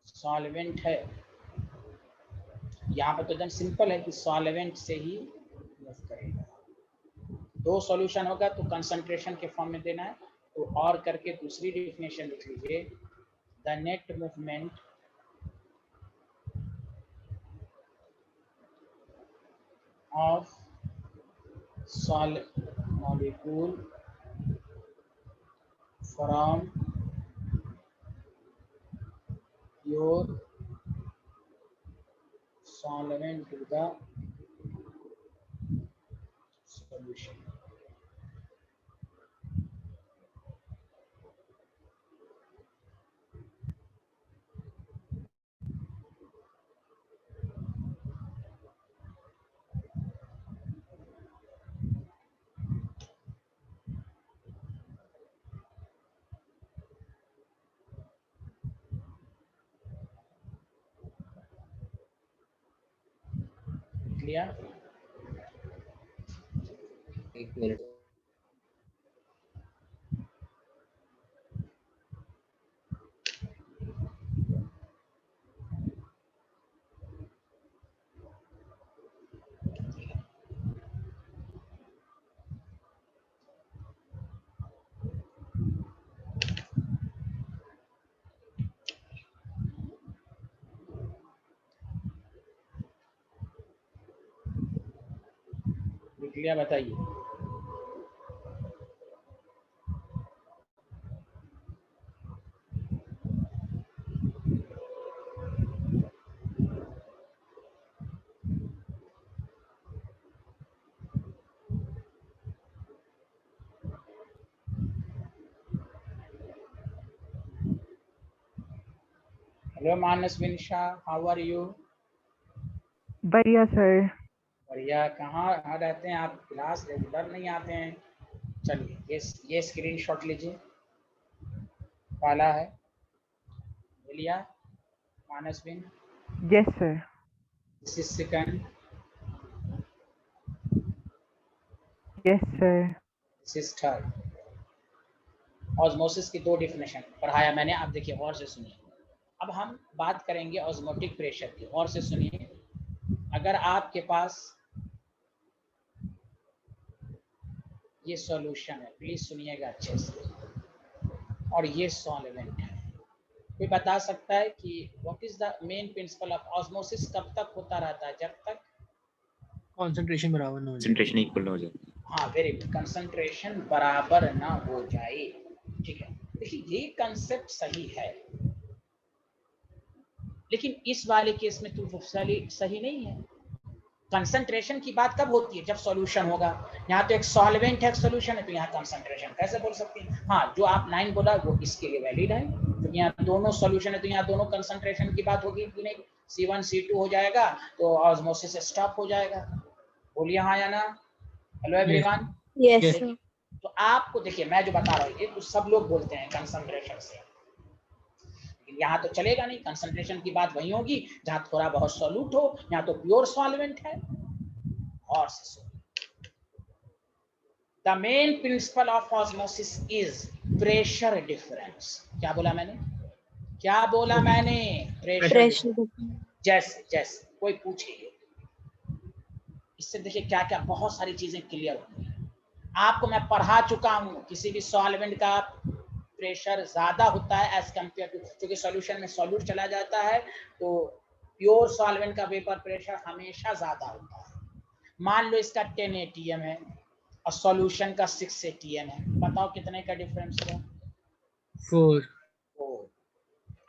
Solvent है, यहाँ पर तो एकदम सिंपल है कि सॉल्वेंट से ही मूव करेगा। दो सॉल्यूशन होगा तो कंसंट्रेशन के फॉर्म में देना है, तो और करके दूसरी डेफिनेशन लिख लीजिए, the net movement of solid molecule from pure solvent to the solution। Clear? एक मिनट। लिख लिया? बताइए। Hello Manas Vinisha, how are you? बढ़िया सर। बढ़िया। कहाँ रहते हैं आप? क्लास रेगुलर नहीं आते हैं। चलिए ये स्क्रीनशॉट लीजिए, पहला है, ले लिया मानस विन? Yes sir. This is second, yes sir. This is third. Osmosis की दो डेफिनेशन पढ़ाया मैंने, आप देखिए और से सुनिए। अब हम बात करेंगे ऑस्मोटिक प्रेशर की, और से सुनिए। अगर आपके पास ये सॉल्यूशन है, प्लीज सुनिएगा अच्छे से, और ये सॉल्वेंट है, कोई बता सकता है कि what is the main principle of osmosis? कब तक होता रहता है? जब तक कंसंट्रेशन बराबर ना हो जाए, कंसंट्रेशन इक्वल ना हो जाए। हाँ, वेरी गुड, कंसंट्रेशन बराबर ना हो जाए। ठीक है, देखिए ये कंसेप्ट सही है, लेकिन इस वाले केस में तो सही नहीं है। कंसंट्रेशन की बात कब होती है? जब सॉल्यूशन होगा। यहाँ तो एक सॉल्वेंट है, एक सॉल्यूशन है, तो यहाँ कंसंट्रेशन कैसे बोल सकते हैं? हाँ, जो आप लाइन बोला वो इसके लिए वैलिड है, तो यहाँ दोनों सॉल्यूशन है, तो यहाँ दोनों कंसंट्रेशन की बात होगी कि नहीं? C1 C2 हो जाएगा तो ऑस्मोसिस स्टॉप हो जाएगा। बोलिए हाँ या ना? Hello everyone. यस। तो आपको देखिए, मैं जो बता रहा हूँ ये तो सब लोग बोलते हैं कंसंट्रेशन से, लेकिन यहाँ तो चलेगा नहीं। कंसंट्रेशन की बात वही होगी जहाँ थोड़ा बहुत सॉल्यूट हो, यहाँ तो प्योर सॉल्वेंट है। और the main principle of osmosis is pressure difference. क्या बोला मैंने? क्या बोला मैंने? प्रेशर। जैसे कोई पूछे, इससे देखिए क्या क्या बहुत सारी चीजें क्लियर होंगी। आपको मैं पढ़ा चुका हूं, किसी भी सॉल्वेंट का प्रेशर ज्यादा होता है एज कंपेयर टू, क्योंकि सॉल्यूशन में सॉल्यूट चला जाता है, तो प्योर सॉल्वेंट का वेपर प्रेशर हमेशा ज्यादा होता है। मान लो इसका 10 atm है और सॉल्यूशन का 6 atm है, बताओ कितने का डिफरेंस है? 4।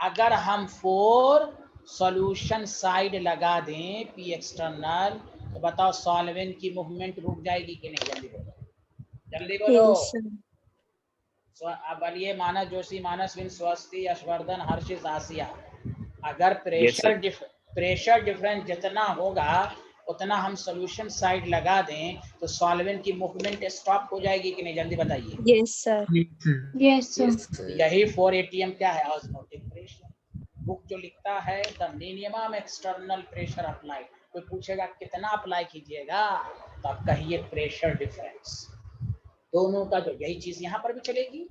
अगर हम 4 सॉल्यूशन साइड लगा दें पी एक्सटर्नल, तो बताओ सॉल्वेंट की मूवमेंट रुक जाएगी कि नहीं? जल्दी बोलो, जल्दी बोलो। अब बोलिए मानस जोशी, मानस विन, स्वस्ति, यशवर्धन, हर्षित, आसिया। अगर प्रेशर डिफरेंस जितना होगा उतना हम सॉल्यूशन साइड लगा दें तो सॉल्वेंट की मूवमेंट स्टॉप हो जाएगी कि नहीं? जल्दी बताइए। Yes sir. Yes sir. यही 4 atm क्या है? Osmotic pressure. बुक जो लिखता है the minimum external pressure apply, कोई पूछेगा कितना अप्लाई कीजिएगा तो आप कहिए प्रेशर डिफरेंस। दोनों का जो यही चीज यहाँ पर भी चलेगी।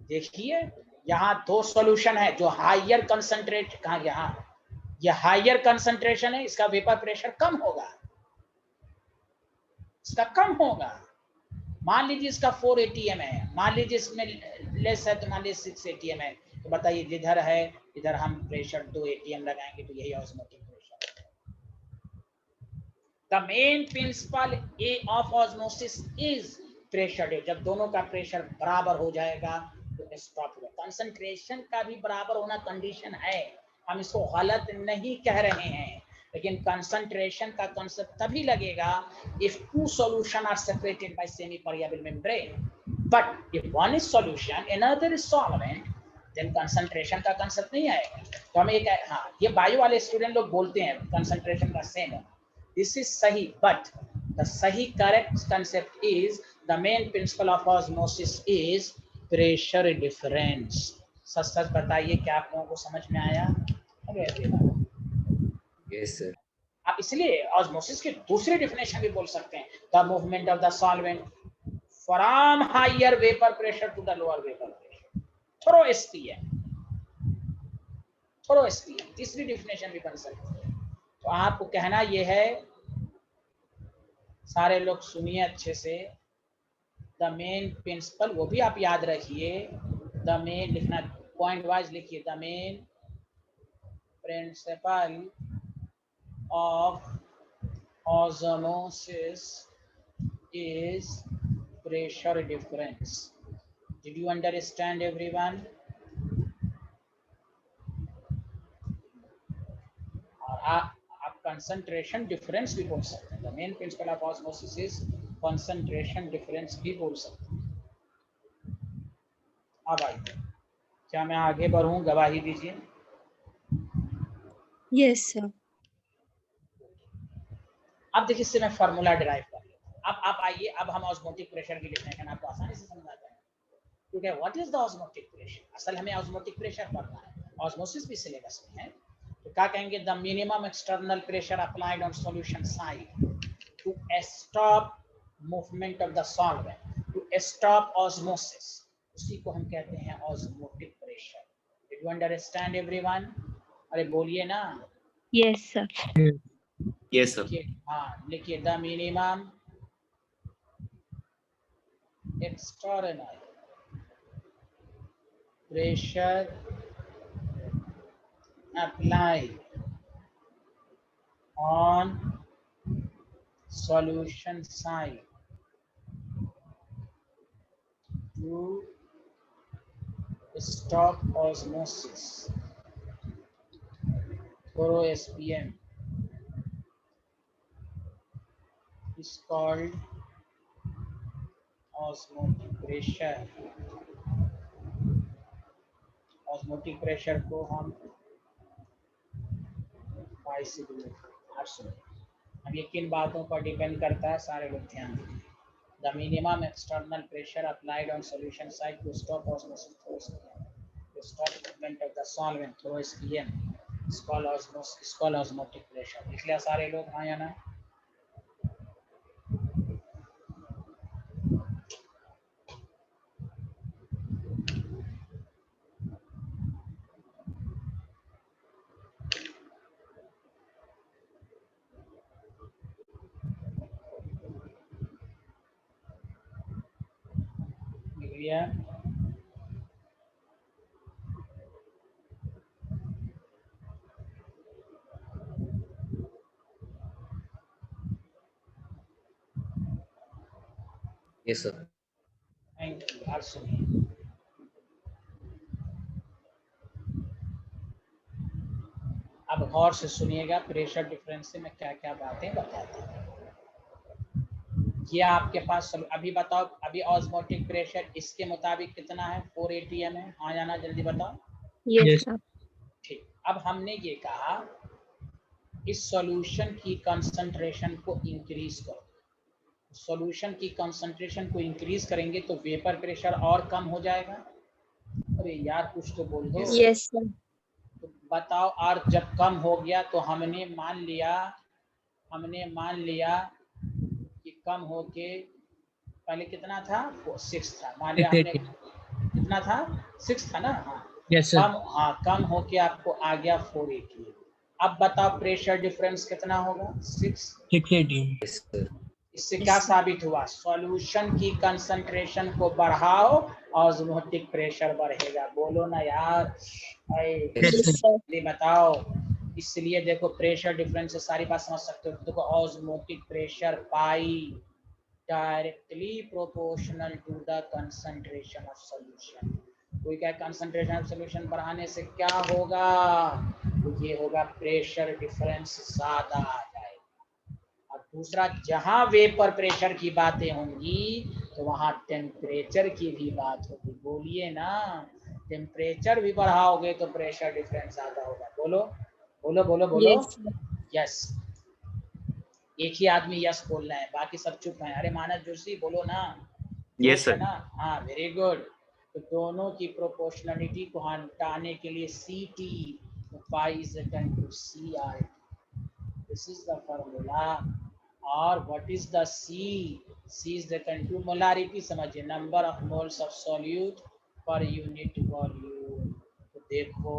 देखिए यहाँ दो सॉल्यूशन है, जो हायर कंसंट्रेट, कहा यहाँ ये हायर कंसंट्रेशन है, इसका वेपर प्रेशर कम होगा, इसका कम होगा। मान लीजिए इसका 4 atm है, मान लीजिए इसमें लेस है तो मान लीजिए 6 atm है, तो बताइए जिधर है इधर हम प्रेशर 2 atm लगाएंगे तो यही osmotic pressure. The main principle of osmosis is pressure. जब दोनों का प्रेशर बराबर हो जाएगा तो स्टॉप होगा। कंसंट्रेशन का भी बराबर होना कंडीशन है, हम इसको गलत नहीं कह रहे हैं, लेकिन कंसंट्रेशन का कांसेप्ट तभी लगेगा if two solutions are separated by semi permeable membrane, but if one is solution another is solvent, then concentration का कांसेप्ट नहीं आएगा। तो हमें एक, हाँ ये बायो वाले स्टूडेंट लोग बोलते हैं कंसंट्रेशन का सेम है, दिस इज सही, बट द सही correct concept is the main principle of osmosis is pressure difference. सच सच बताइए क्या आप लोगों को समझ में आया? Yes sir. आप इसलिए ऑस्मोसिस की दूसरी डेफिनेशन भी बोल सकते हैं, the movement of the solvent from higher vapour pressure to the lower vapour pressure through SPM, through SPM, तीसरी डेफिनेशन भी बन सकती है। तो आपको कहना यह है, सारे लोग सुनिए अच्छे से, द मेन प्रिंसिपल, वो भी आप याद रखिए, द मेन लिखना पॉइंट वाइज लिखिए, the main principle of osmosis is pressure difference. Did you understand everyone? और आप concentration difference भी बोल सकते हैं, the main principle of osmosis is concentration difference भी बोल सकते हैं। अब आइए, क्या मैं आगे बढ़ूं? गवाही दीजिए। Yes, sir. अब देखिए इससे मैं फार्मूला डिराइव कर लेता हूं। अब आप आइए, अब हम ऑस्मोटिक प्रेशर की डेफिनेशन आपको आसानी से समझ आता है, क्योंकि what is the osmotic pressure, असल हमें ऑस्मोटिक प्रेशर पढ़ना है, ऑस्मोसिस भी सिलेबस में है। तो क्या कहेंगे? The minimum external pressure applied on solution side to stop movement of the solvent, to stop osmosis, उसी को हम कहते हैं osmotic pressure. Did you understand everyone? अरे बोलिए ना। Yes, sir. Yes sir. हाँ लिखिए, द मिनिमम एक्सटर्नल प्रेशर applied on solution side to stop osmosis through SPM is called osmotic pressure। Osmotic pressure को हम अब ये किन बातों पर डिपेंड करता है, सारे लोग ध्यान दीजिए। The minimum external pressure applied on solution side to stop osmosis through SPM, to stop movement of the solvent through SPM is called osmotic pressure. इसलिए सारे लोग हाँ या ना? Yes sir. Thank you. आप सुनिए, अब गौर से सुनिएगा, प्रेशर डिफरेंस से मैं क्या क्या बातें बताता हूँ। ये आपके पास अभी बताओ, अभी ऑस्मोटिक प्रेशर इसके मुताबिक कितना है? 4 atm है, हाँ या ना? जल्दी बताओ। Yes, sir. ठीक, अब हमने ये कहा इस सॉल्यूशन की कंसंट्रेशन को इंक्रीज करो, सॉल्यूशन की कंसंट्रेशन को इंक्रीज करेंगे तो वेपर प्रेशर और कम हो जाएगा। अरे यार कुछ तो बोल दो। Yes, sir. तो बताओ, और जब कम हो गया तो हमने मान लिया कि कम होके पहले कितना था? 6 था, मान लिया हमने कितना था 6 था ना, हाँ Yes, sir. कम होके आपको आ गया 480। अब बताओ प्रेशर डिफरेंस कितना होगा 6। 618. Yes, sir. इससे क्या साबित हुआ, सॉल्यूशन की कंसंट्रेशन को बढ़ाओ ऑस्मोटिक प्रेशर बढ़ेगा। बोलो ना यार, Yes, sir. जल्दी बताओ। इसलिए देखो प्रेशर डिफरेंस से सारी बात समझ सकते हो। देखो osmotic pressure pi directly proportional to the concentration of solution. कोई क्या कंसंट्रेशन ऑफ सॉल्यूशन बढ़ाने से क्या होगा, तो ये होगा प्रेशर डिफरेंस ज्यादा आ जाएगा। और दूसरा, जहां वेपर प्रेशर की बातें होंगी तो वहां टेम्परेचर की भी बात होगी। बोलिए ना, टेम्परेचर भी बढ़ाओगे तो प्रेशर डिफरेंस ज्यादा होगा। बोलो बोलो बोलो बोलो। यस, एक ही आदमी यस बोल रहे हैं, बाकी सब चुप हैं। अरे मानस जोशी बोलो ना। Yes, जोश है sir. ना, हाँ वेरी गुड। तो दोनों की प्रोपोर्शनलिटी को हटाने के लिए C T pi is equal to C R, this is the formula. और what is the C, C is equal to molarity, समझिए number of moles of solute per unit volume. तो देखो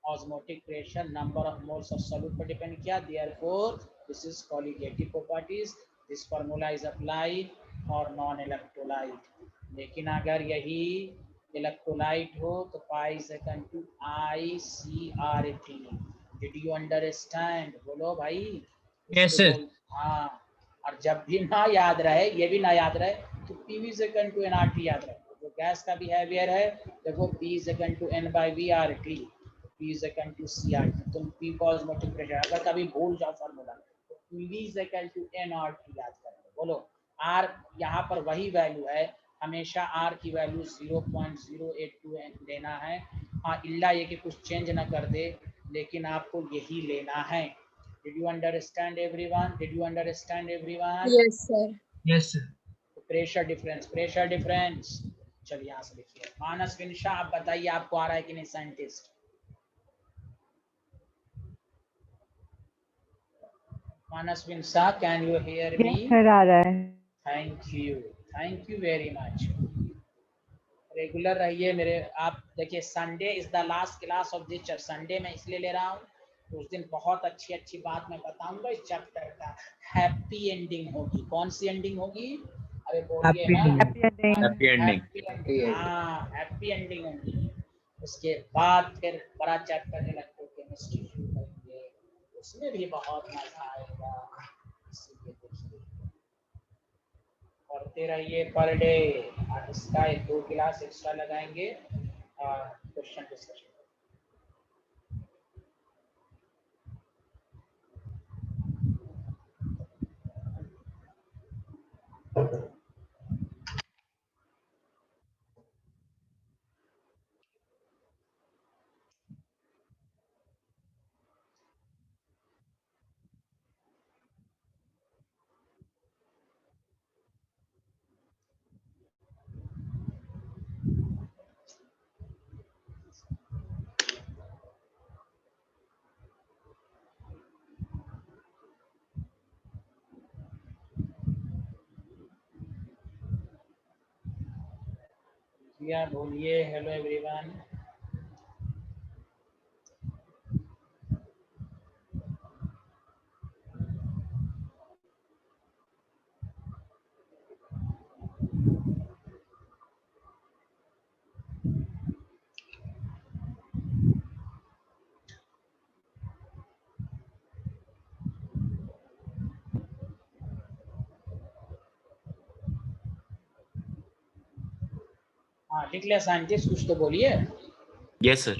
osmotic pressure number of moles of solute पर depend किया, therefore this is colligative properties, this formula is apply और non electrolyte. लेकिन अगर यही electrolyte हो तो pi is equal to I C R T. Did you understand? बोलो भाई। Yes, इसको sir. बोल, हाँ। और जब भी ना याद रहे, ये भी ना याद रहे, तो PV is equal to NRT याद रखो। जो गैस का बिहेवियर है देखो, P is equal to N by V R T, P is equal to C R T. तुम पी का ऑस्मोटिक प्रेशर अगर कभी भूल जाओ फार्मूला, तो PV is equal to NRT याद कर लो। बोलो आर, यहाँ पर वही वैल्यू है, हमेशा आर की वैल्यू 0.082 लेना है। हाँ, इल्ला ये कि कुछ चेंज ना कर दे, लेकिन आपको यही लेना है। Did you understand everyone? Did you understand everyone? Yes, sir. Yes, sir. Pressure difference, pressure difference. चलिए यहाँ से लिखिए। मानस विनशा, आप बताइए आपको आ रहा है कि नहीं scientist? Manas Vinsha, can you hear me? Yes sir, आ रहा है। Thank you very much. Regular रहिए मेरे। आप देखिए, Sunday is the last class of this chapter. Sunday में इसलिए ले रहा हूँ, तो उस दिन बहुत अच्छी अच्छी बात मैं बताऊंगा इस चैप्टर का। हैप्पी एंडिंग होगी। कौन सी एंडिंग होगी? अरे बोलिए Happy ना। ending. Happy ending. Happy ending. Happy ending, हाँ हैप्पी एंडिंग होगी। उसके बाद फिर बड़ा चैप्टर इलेक्ट्रोकेमिस्ट्री शुरू करेंगे, उसमें भी बहुत मजा आएगा। इसीलिए देखिए पढ़ते रहिए पर डे। और इसका 2 क्लास एक्स्ट्रा लगाएंगे क्वेश्चन डिस्कशन। क्या बोलिए, हेलो एवरीवन। हाँ लिख लिया साइंटिस्ट, कुछ तो बोलिए। Yes, sir.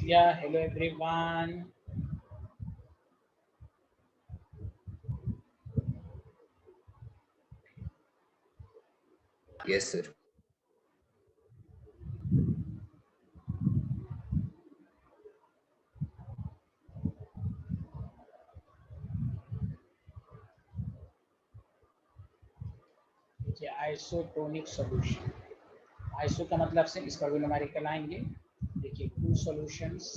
Yeah, hello everyone. Yes, sir. देखिए आइसोटोनिक सॉल्यूशन, आइसो का मतलब से इस पर भी न्यूमेरिकल आएंगे। देखिए two solutions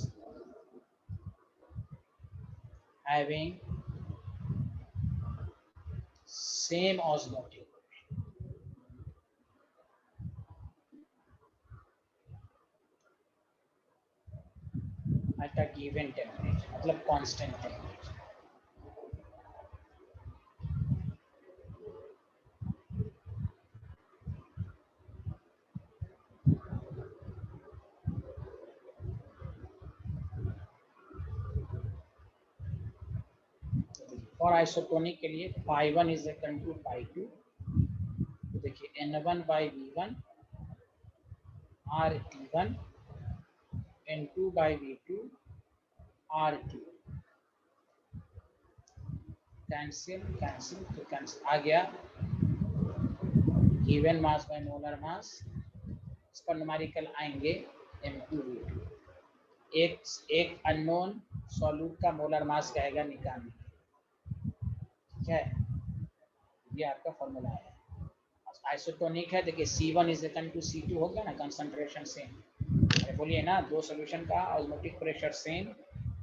having same osmotic at a given temperature, मतलब कांस्टेंट टेम्परेचर। और आइसोटोनिक के लिए phi1 is equal to phi2, तो देखिए n1 by v1 r t1 n2 by v2 r2, cancel cancel तो कैंसिल आ गया। Given mass by molar mass, इस पर न्यूमेरिकल आएंगे m2v2। एक अननोन सॉल्यूट का मोलर मास कहेगा निकालने, ठीक है, ये आपका फॉर्मूला है। आइसोटोनिक है, देखिए C1 is equal to C2 हो गया ना, कंसंट्रेशन सेम। बोलिए ना, दो सॉल्यूशन का ऑस्मोटिक प्रेशर सेम,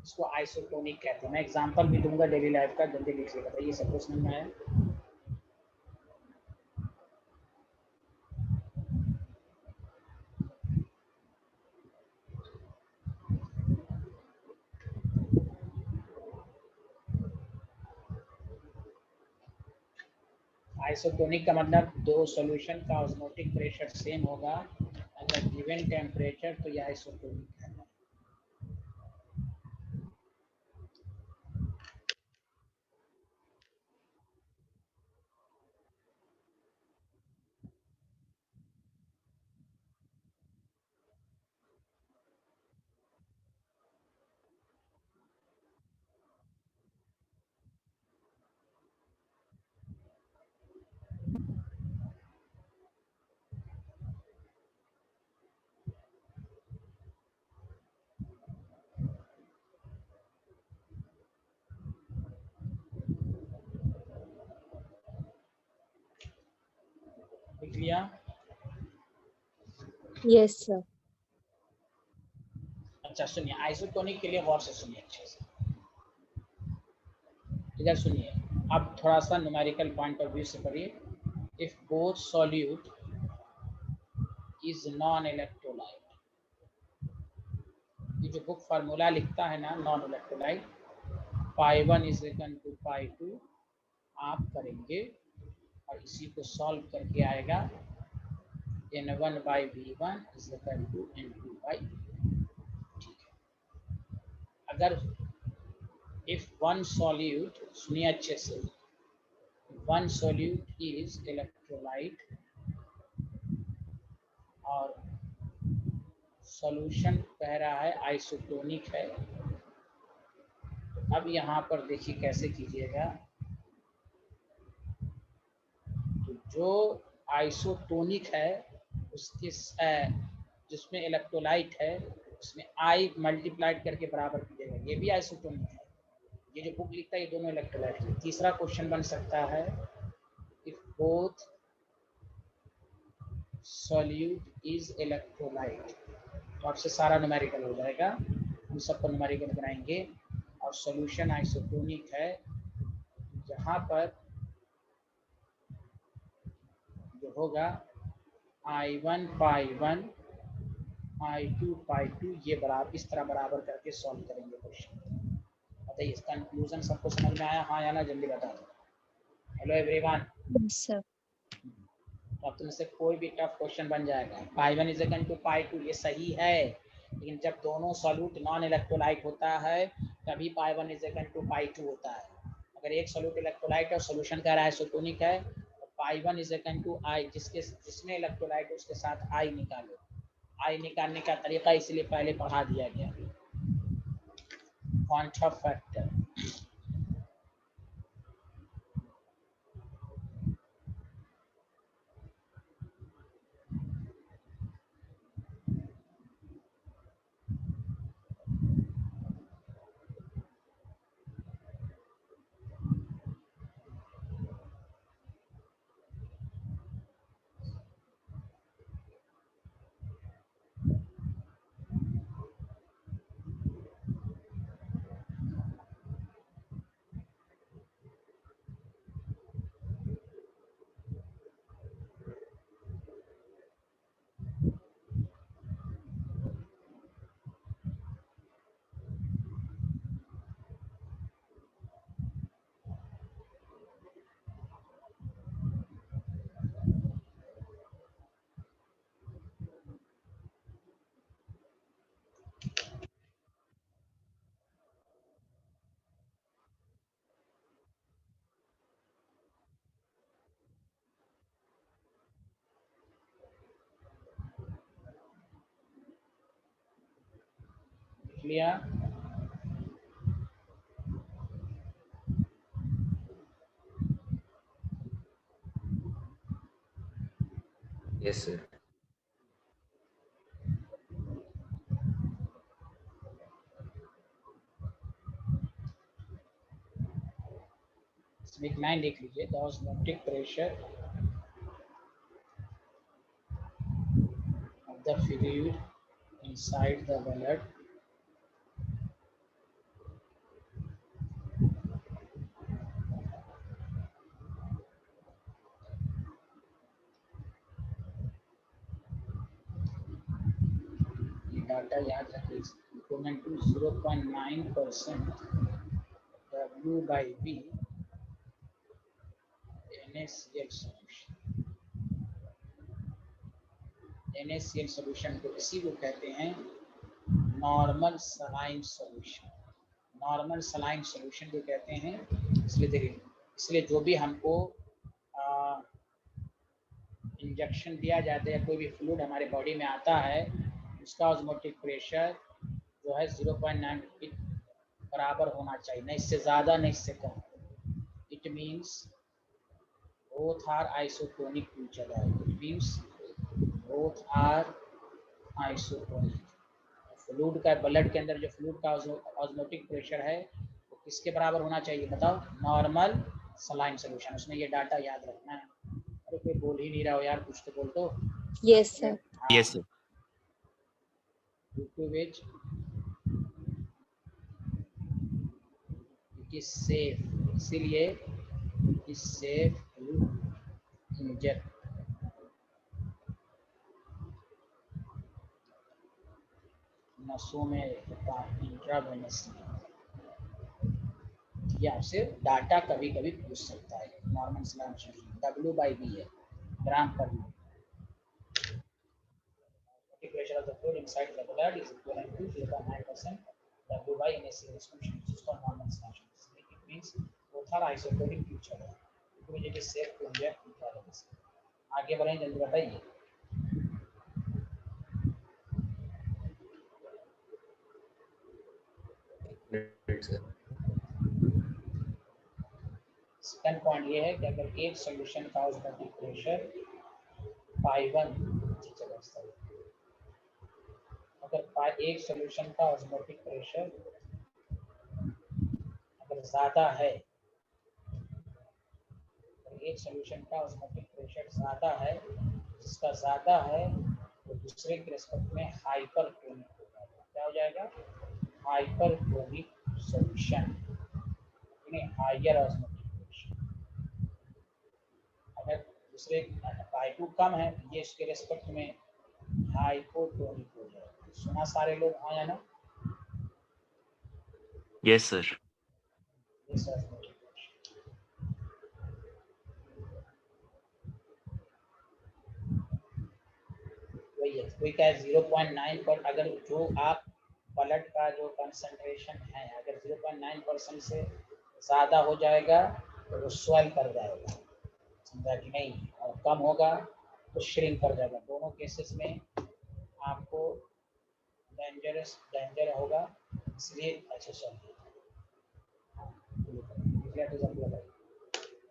इसको आइसोटोनिक कहते हैं। मैं एग्जांपल भी दूंगा डेली लाइफ का, जल्दी लिख लीजिएगा। बताइए सबको समझ में आया? आइसोटोनिक का मतलब दो सॉल्यूशन का ऑस्मोटिक प्रेशर सेम होगा अगर गिवन टेम्परेचर, तो यह आइसोटोनिक है। लिख लिया? Yes, sir. अच्छा सुनिए, आइसोटोनिक के लिए गौर से सुनिए अच्छे से, इधर सुनिए। अब थोड़ा सा न्यूमेरिकल पॉइंट ऑफ व्यू से पढ़िए। If both solute is non electrolyte, ये जो बुक फार्मूला लिखता है ना non electrolyte, phi1 is equal to phi2 आप करेंगे और इसी को सॉल्व करके आएगा n1 by v1 is equal to n2 by, ठीक है। अगर इफ वन सॉल्यूट, सुनिए अच्छे से, वन सॉल्यूट इज इलेक्ट्रोलाइट और सॉल्यूशन कह रहा है आइसोटोनिक है, अब यहाँ पर देखिए कैसे कीजिएगा। तो जो आइसोटोनिक है उसके जिसमें इलेक्ट्रोलाइट है उसमें आई मल्टीप्लाइड करके बराबर कीजिएगा, ये भी आइसोटोनिक है। ये जो बुक लिखता है ये दोनों इलेक्ट्रोलाइट है। तीसरा क्वेश्चन बन सकता है if both solute is electrolyte, तो आपसे सारा न्यूमेरिकल हो जाएगा, हम सबको न्यूमेरिकल बनाएंगे। और सॉल्यूशन आइसोटोनिक है जहाँ पर जो होगा I1 phi1 I2 phi2, ये बराबर इस तरह बराबर करके सॉल्व करेंगे क्वेश्चन। बताइए इसका कंक्लूजन सबको समझ में आया? हाँ या ना, जल्दी बता दो। Hello everyone. Yes, sir. तो अब तुमसे कोई भी टफ क्वेश्चन बन जाएगा। phi1 is equal to phi2 ये सही है, लेकिन जब दोनों सॉल्यूट नॉन इलेक्ट्रोलाइट होता है तभी phi1 is equal to phi2 होता है। अगर एक सॉल्यूट इलेक्ट्रोलाइट और सॉल्यूशन कह रहा है आइसोटोनिक है, तो phi1 is equal to I, जिसमें इलेक्ट्रोलाइट है उसके साथ I निकालो। I निकालने का तरीका इसलिए पहले पढ़ा दिया गया, क्वांटम फैक्टर। लिया? Yes, sir. इसमें एक लाइन लिख लीजिए, the osmotic pressure of the fluid inside the blood data याद रखिए, equal to 0.9% W by V NaCl solution. NaCl solution को इसी को कहते हैं normal saline solution. Normal saline solution को कहते हैं। इसलिए देखिए, इसलिए जो भी हमको इंजेक्शन दिया जाता है, कोई भी फ्लूइड हमारे बॉडी में आता है, उसका ऑस्मोटिक प्रेशर जो है 0.9 के बराबर होना चाहिए, नहीं इससे ज़्यादा नहीं इससे कम। It means both are isotonic to each other. It means both are isotonic. Fluid का, ब्लड के अंदर जो फ्लूइड का ऑस्मोटिक प्रेशर है वो किसके बराबर होना चाहिए बताओ? Normal saline solution. उसमें ये डाटा याद रखना है। अरे कोई बोल ही नहीं रहा हो यार, कुछ तो बोल दो। Yes, sir. Yes, sir. To which it is safe, इसीलिए it is safe to inject नसों में इंट्रावेनसली। ये आपसे डाटा कभी कभी पूछ सकता है। Normal saline solution W by V है, ग्राम पर litre. pressure of the fluid inside the blood is equivalent to 0.9% W by NaCl solution, which is called normal solution. It means both are isotonic to each other, which it is safe to inject intravenously. आगे बढ़ें, जल्दी बताइए। Second point ये है कि अगर एक solution का ऑस्मोटिक प्रेशर π1, अगर एक सॉल्यूशन का ऑस्मोटिक प्रेशर अगर ज़्यादा है, एक सॉल्यूशन का ऑस्मोटिक प्रेशर ज़्यादा है, जिसका ज़्यादा है तो दूसरे के रिस्पेक्ट में हाइपरटोनिक हो जाएगा। क्या हो जाएगा? हाइपरटोनिक सॉल्यूशन, यानी हायर ऑस्मोटिक प्रेशर। अगर दूसरे π2 कम है तो ये इसके रिस्पेक्ट में हाइपोटोनिक हो जाएगा। सुना सारे लोग? हाँ या ना? Yes, sir. Yes, sir. वही है, कोई क्या 0.9 पर, अगर जो आप ब्लड का जो कंसंट्रेशन है अगर 0.9% से ज़्यादा हो जाएगा तो वो स्वेल कर जाएगा, समझा कि नहीं? और कम होगा तो श्रिंक कर जाएगा। दोनों केसेस में आपको डेंजर होगा। इसलिए अच्छा चलिए,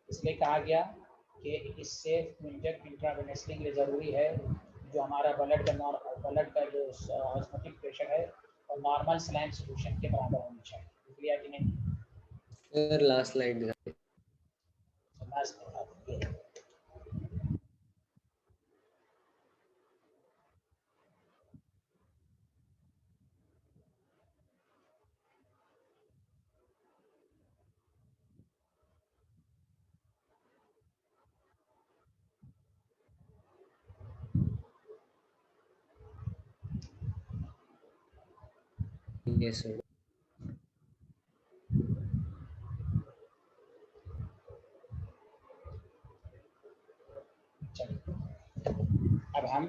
इसलिए कहा गया कि it is safe to inject intravenously. के लिए ज़रूरी है जो हमारा ब्लड का जो ऑस्मोटिक प्रेशर है और नॉर्मल सलाइन सॉल्यूशन के बराबर होनी चाहिए। क्लियर कि नहीं? सर लास्ट स्लाइड दिखाइए। लास्ट दिखा दीजिए। Yes, sir. अब हम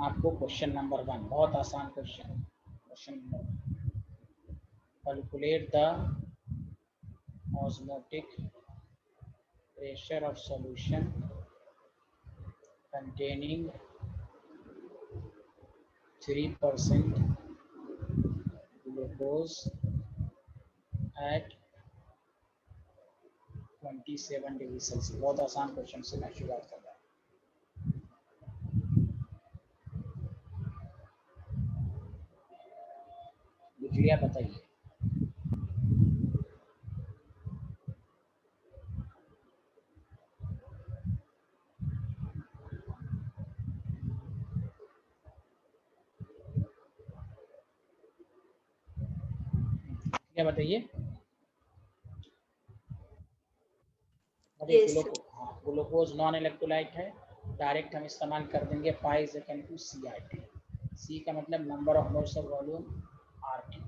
आपको क्वेश्चन नंबर 1, बहुत आसान question. Question number, calculate the osmotic pressure of solution containing 3% glucose at 27 degree Celsius. बहुत आसान क्वेश्चन से मैं शुरुआत कर रहा हूँ। लिख लिया? बताइए। क्या बताइए? ग्लूकोज नॉन इलेक्ट्रोलाइट है, डायरेक्ट हम इस्तेमाल कर देंगे pi is equal to CRT। C का मतलब number of moles of volume, RT।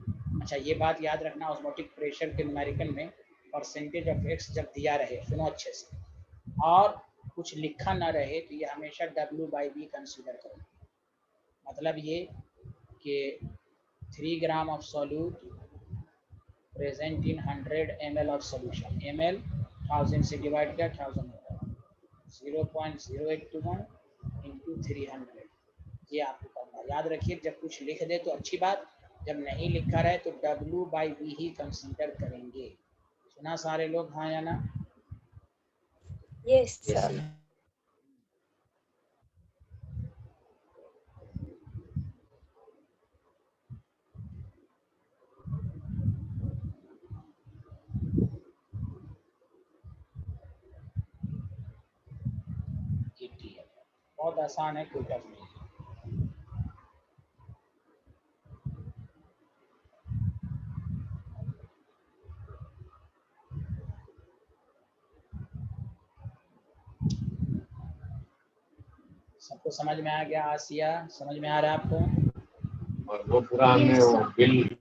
अच्छा, ये बात याद रखना, ऑस्मोटिक प्रेशर के न्यूमेरिकल में परसेंटेज ऑफ एक्स जब दिया रहे, सुनो अच्छे से, और कुछ लिखा ना रहे तो ये हमेशा W/V कंसीडर करो। मतलब ये कि 3 gram of solute present in 100 ml of solution. ml 1000 से डिवाइड किया 1000 होगा, 0.0821 इंटू 300। ये आपको करना याद रखिए। जब कुछ लिख दे तो अच्छी बात, जब नहीं लिखा रहे तो W/V ही कंसीडर करेंगे। सुना सारे लोग? हाँ या ना? Yes, sir. ठीक है, बहुत आसान है, कोई टफ नहीं। सबको समझ में आ गया? आसिया, समझ में आ रहा है आपको? और वो पूरा हमने वो बिल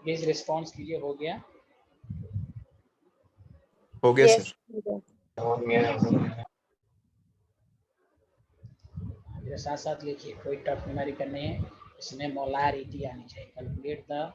प्लीज रिस्पॉन्स कीजिए। हो गया? हो गया Yes, सर। sir. मेरे साथ साथ लिखिए, कोई टफ न्यूमेरिकल नहीं है, इसमें मोलारिटी आनी चाहिए। Calculate the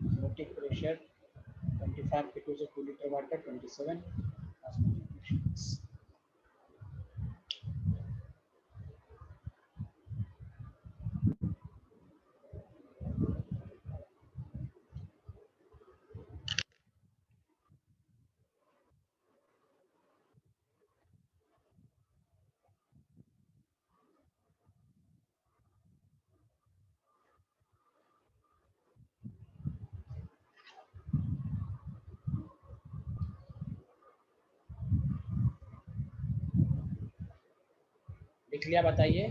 osmotic pressure 25 kg of 2 liter water, 27 osmotic pressure। लिख लिया? बताइए।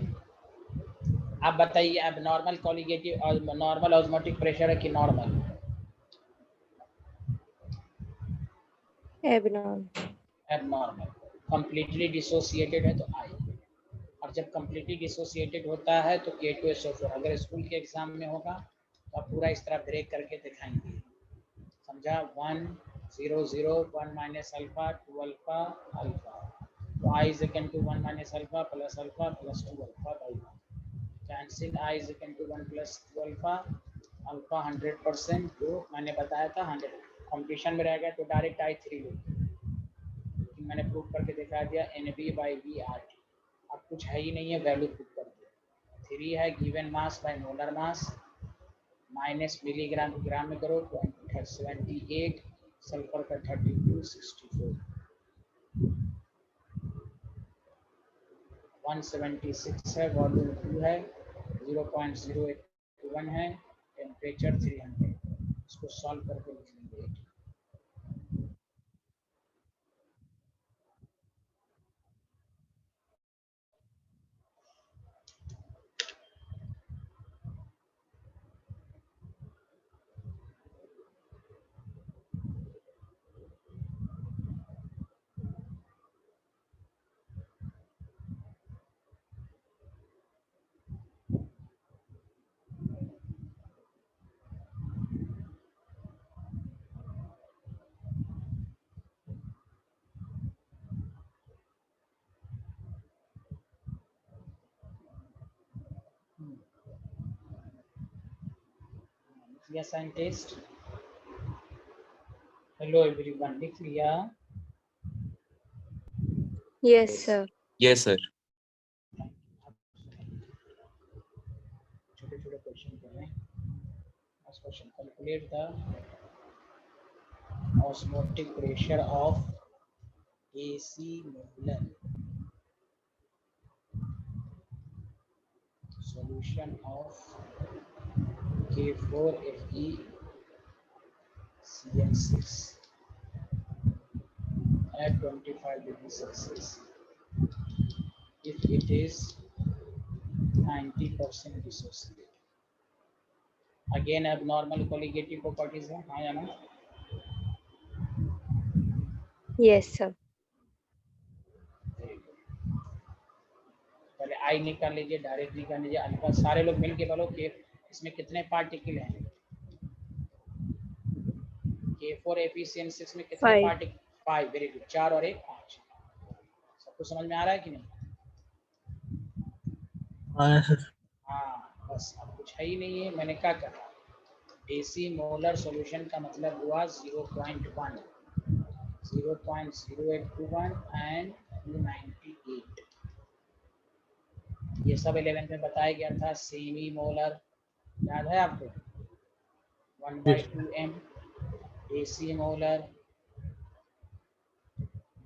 आप बताइए, अब नॉर्मल कॉलिगेटिव और नॉर्मल ऑस्मोटिक प्रेशर है कि normal? Abnormal. Abnormal. Completely dissociated है तो आई, और जब कंप्लीटली डिसोसिएटेड होता है तो K2SO4। अगर स्कूल के एग्जाम में होगा तो आप पूरा इस तरह ब्रेक करके दिखाएंगे, समझा? 1 0 0 1 माइनस अल्फा 2 अल्फा अल्फा, तो I is equal to 1 minus alpha plus 2 alpha by 1। Cancel I is equal to 1 plus 2 alpha, alpha 100% जो मैंने बताया था 100 कंप्लीशन में रहेगा तो डायरेक्ट I3 लो, मैंने प्रूव करके दिखा दिया NB/V/RT। अब कुछ है ही नहीं है, वैल्यू प्रूव कर दिया। 3 है given mass by molar mass, minus milligram को ग्राम में करो तो 78, सल्फर का 32 64, 176 है, वॉल्यूम 2 है, 0.081 है, टेम्परेचर 300, इसको सॉल्व करके लिख लेंगे। लिया साइंटिस्ट? हेलो एवरीवन, लिख लिया? Yes, sir. Yes, sir. छोटे छोटे क्वेश्चन कर रहे हैं। First question, calculate the osmotic pressure of AC molar solution of K4Fe CN6 at 25 degrees Celsius if it is 90% dissociated. Again abnormal colligative properties है, हाँ या ना? Yes, sir. पहले आई निकाल लीजिए, डायरेक्ट निकाल लीजिए, अल्फा सारे लोग मिलके बोलो कि इसमें कितने पार्टिकल हैं? K4Fe में कितने 5. पार्टिकल? 5। वेरी गुड, 4 और 1 5। सबको समझ में आ रहा है कि नहीं? हाँ सर। हाँ, बस अब कुछ है ही नहीं है। मैंने क्या कहा, AC मोलर सॉल्यूशन का मतलब हुआ 0.1, 0.0821 एंड 298। ये सब 11th में बताया गया था। सेमी मोलर याद है आपको? 1/2m। AC molar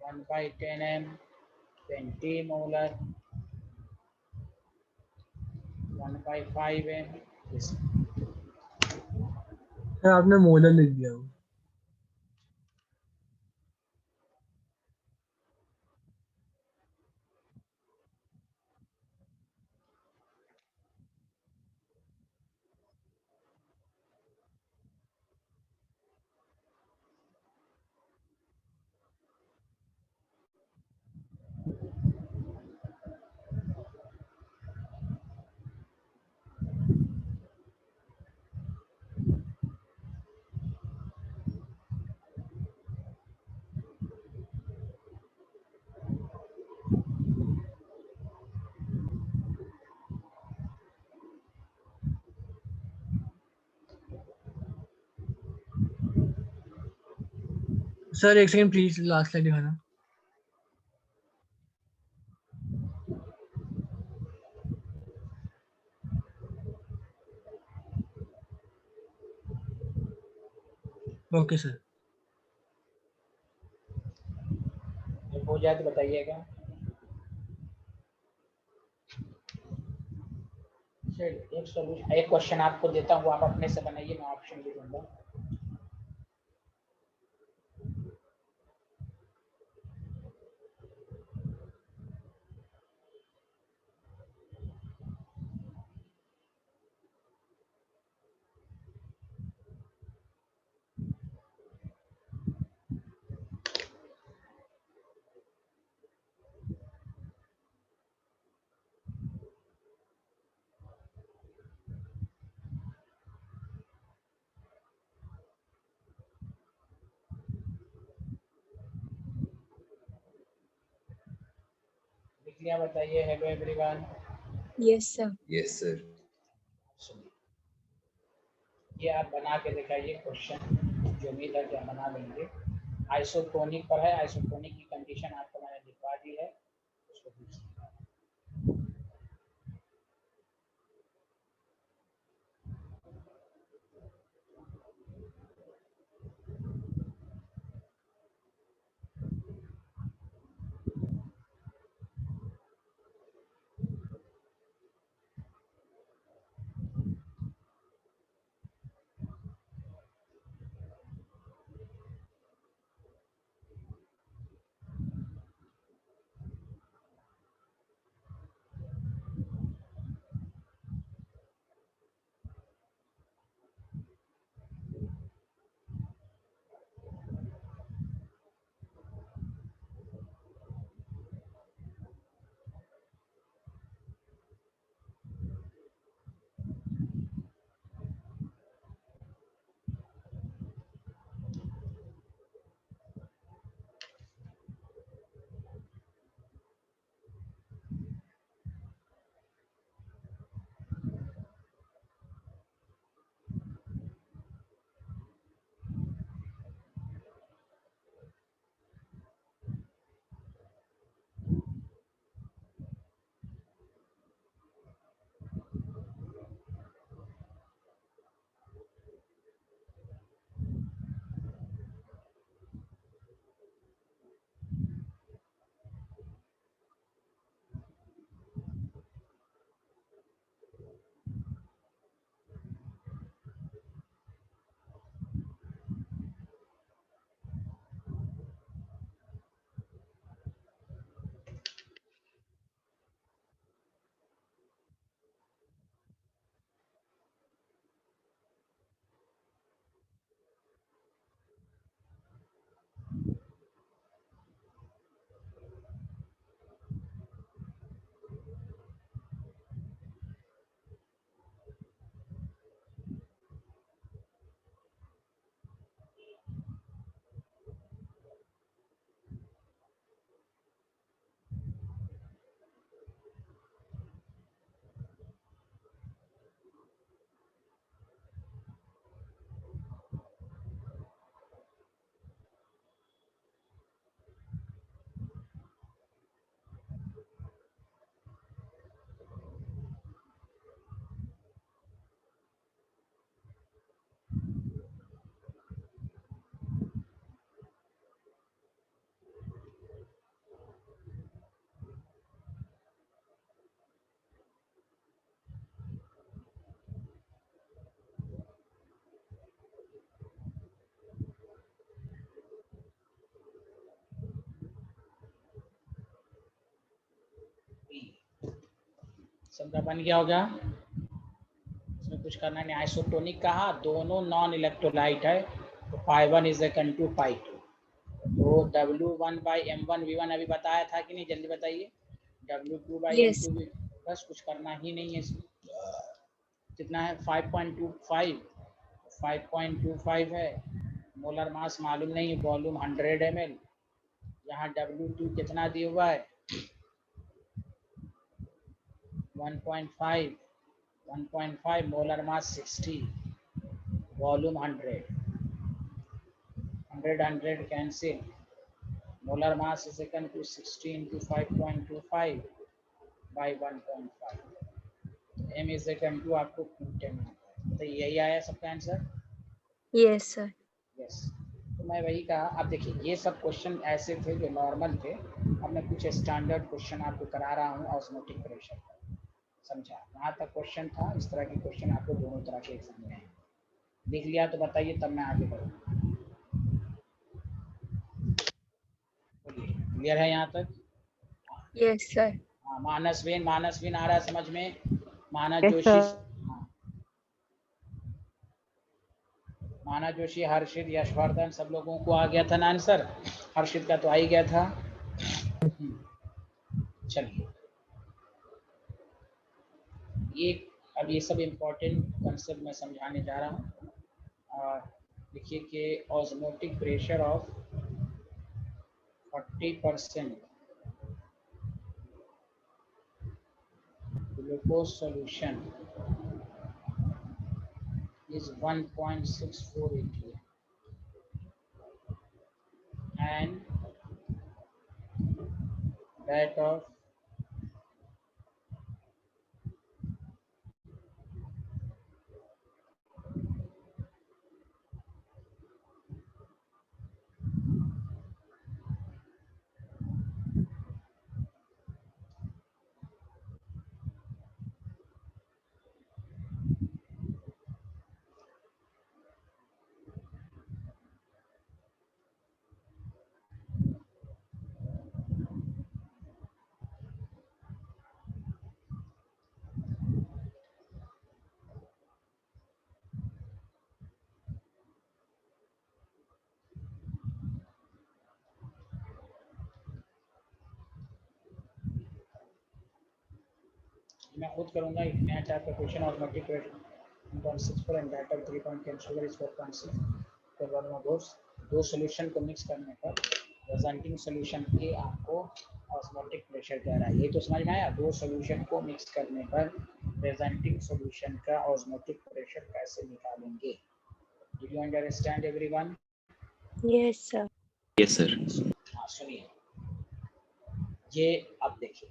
1/10m। पेंटी मोलर 1/5m। सर आपने मोलर लिख दिया वो। सर एक सेकंड प्लीज, लास्ट स्लाइड दिखाना। Okay sir. जब हो जाए तो बताइएगा। चलिए, एक सॉल्यूशन, एक क्वेश्चन आपको देता हूँ, आप अपने से बनाइए, मैं ऑप्शन भी दूंगा। लिख लिया? बताइए। Hello everyone. Yes, sir. Yes, sir. ये आप बना के दिखाइए क्वेश्चन, जो उम्मीद है कि आप बना लेंगे। आइसोटोनिक पर है, आइसोटोनिक की कंडीशन आपको मैंने लिखवा दी है, उसको देखिए। समझा? बन गया होगा, इसमें कुछ करना नहीं। आइसोटोनिक कहा, दोनों नॉन इलेक्ट्रोलाइट है, तो π1 इज इक्वल टू π2। तो W1/m1v1 अभी बताया था कि नहीं, जल्दी बताइए। Yes. W2/m2v, बस कुछ करना ही नहीं है इसमें। कितना है? 5.25, 5.25 है। मोलर मास मालूम नहीं, वॉल्यूम 100 ml। यहाँ W2 कितना दिया हुआ है? 1.5, 1.5, molar mass 60, volume 100, 100 cancel. Molar mass is equal to 60 into 5.25 by 1.5। m is equal to आपको 10। तो यही आया सबका आंसर। Yes, sir. यस, तो मैं वही कहा। अब देखिए, ये सब क्वेश्चन ऐसे थे जो नॉर्मल थे। अब मैं कुछ स्टैंडर्ड क्वेश्चन आपको करा रहा हूँ ऑस्मोटिक प्रेशर का। समझा? वहाँ तक क्वेश्चन था, इस तरह के क्वेश्चन आपको दोनों तरह के एग्जाम में हैं। लिख लिया तो बताइए, तब मैं आगे बढ़ूँगा। क्लियर है यहाँ तक? Yes, sir. हाँ, मानसवीन आ रहा है समझ में? मानस Yes, जोशी, sir. हाँ, मानस जोशी, हर्षित, यशवर्धन, सब लोगों को आ गया था ना आंसर? हर्षित का तो आ ही गया था। चलिए, ये अब ये सब इम्पोर्टेंट कंसेप्ट मैं समझाने जा रहा हूँ। देखिए कि osmotic pressure of 40% glucose solution is 1.64 atm and that of मैं खुद करूँगा। एक नया टाइप का question osmotic pressure 1.64 and data 3 sugar is 4.6। तो दो सॉल्यूशन को मिक्स करने पर रिजल्टिंग सॉल्यूशन की आपको ऑस्मोटिक प्रेशर कह रहा है। ये तो समझ में आया? दो सॉल्यूशन को मिक्स करने पर रिजल्टिंग सॉल्यूशन का ऑस्मोटिक प्रेशर कैसे निकालेंगे? Do you understand everyone? Yes, sir. Yes, sir. हाँ, सुनिए, ये अब देखिए,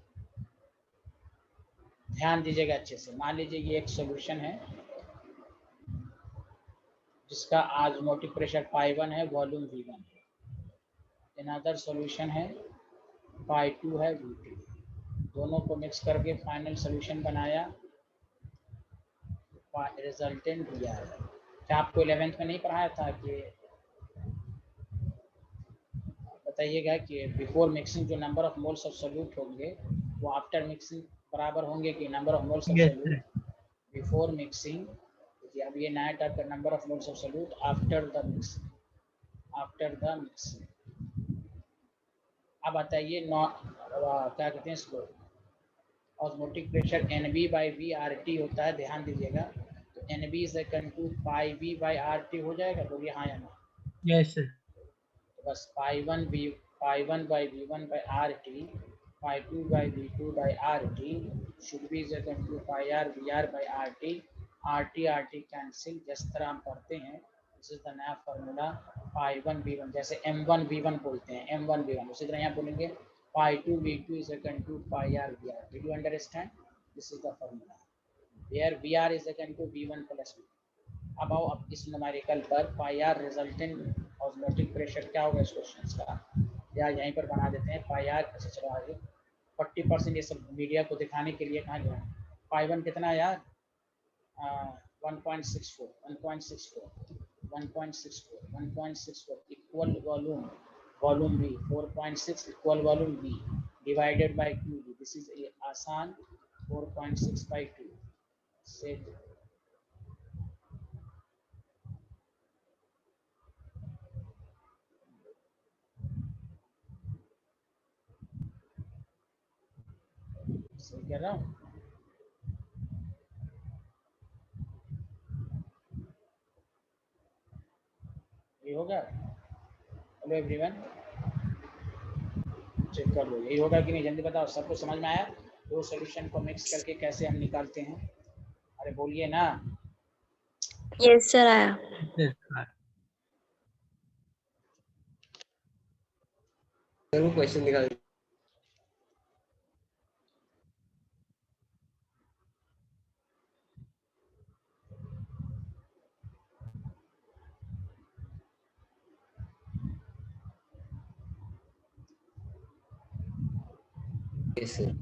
ध्यान दीजिएगा अच्छे से। मान लीजिए ये एक सॉल्यूशन है जिसका ऑस्मोटिक प्रेशर π1 है, वॉल्यूम V1 है। अनदर सॉल्यूशन है π2 है, V2। दोनों को मिक्स करके फाइनल सॉल्यूशन बनाया, रिजल्टेंट दिया है। क्या आपको 11th में नहीं पढ़ाया था कि बताइएगा कि बिफोर मिक्सिंग जो number of moles of solute होंगे वो आफ्टर मिक्सिंग बराबर होंगे कि number of moles of Yes, solute before mixing? अब ये नया टाइप का number of moles of solute after the mixing, after the mixing. अब बताइए क्या कहते हैं इसको? ऑस्मोटिक प्रेशर NB/VRT होता है, ध्यान दीजिएगा। तो NB is equal to πV/RT हो जाएगा। बोलिए हाँ या ना? yes, sir. तो बस π1/V1/RT, π2/V2/RT should be is equal to πR/VR/RT, RT cancel. जिस तरह हम पढ़ते हैं, दिस इज द नया फॉर्मूला। π1V1 जैसे M1V1 बोलते हैं, M1V1, उसी तरह यहाँ बोलेंगे π2V2 is equal to πR/VR। Did you understand? This is the formula where VR is equal to V1 plus V2। अब आओ अब इस न्यूमेरिकल पर πR रिजल्टेंट ऑस्मोटिक प्रेशर क्या होगा इस क्वेश्चन का, या यहीं पर बना देते हैं πR। अच्छा चलो आगे। 40% ये सब मीडिया को दिखाने के लिए कहाँ गया? π1 कितना है यार? 1.64 equal volume V, 4.6 equal volume V divided by QV। This is आसान 4.6 by 2 से सही कह रहा हूँ। ये होगा? हेलो एवरीवन, चेक कर लो यही होगा कि नहीं, जल्दी बताओ। सबको समझ में आया? दो सॉल्यूशन को मिक्स करके कैसे हम निकालते हैं? अरे बोलिए ना। Yes, sir. आया. Yes, sir. सर वो क्वेश्चन निकाल यस सर।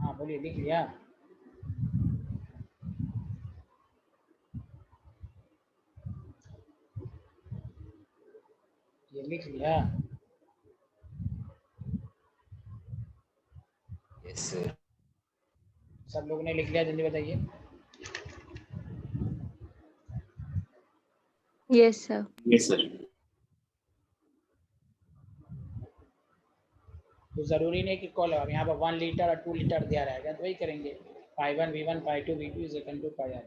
हाँ बोलिए, लिख लिया? ये लिख लिया? Yes sir. सब लोगों ने लिख लिया? जल्दी बताइए। Yes, sir. Yes, sir. तो जरूरी नहीं कि कॉल अब यहाँ पर 1 लीटर और 2 लीटर दिया रहेगा तो वही करेंगे। phi1 v1 phi2 v2 is equal to pi r।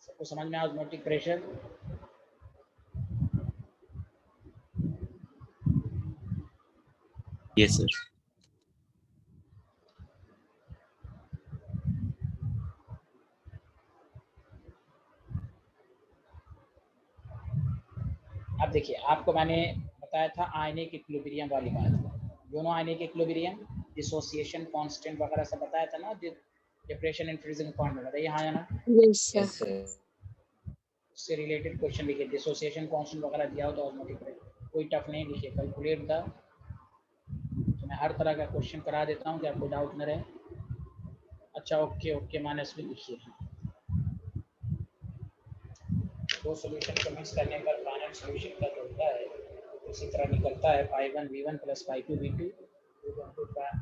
सबको समझ में ऑस्मोटिक प्रेशर? Yes, sir. अब देखिए, आपको मैंने बताया था आयनिक इक्विलिब्रियम वाली बात। दोनों आयनिक इक्विलिब्रियम, डिसोसिएशन कांस्टेंट वगैरह सब बताया था ना, डिप्रेशन एंड फ्रीजिंग पॉइंट वगैरह। यहाँ आना Yes, sir. Yes sir. उससे रिलेटेड क्वेश्चन लिखे, डिसोसिएशन कांस्टेंट वगैरह दिया हो तो ऑस्मोटिक प्रेशर। कोई टफ नहीं लिखे, कैलकुलेट था। तो मैं हर तरह का क्वेश्चन करा देता हूँ कि आपको डाउट न रहे। अच्छा, ओके ओके माइनस भी लिखिए। दो सॉल्यूशन को मिक्स करने पर फाइनल सॉल्यूशन का होता है इसी तरह निकलता है phi1 v1 plus phi2 v2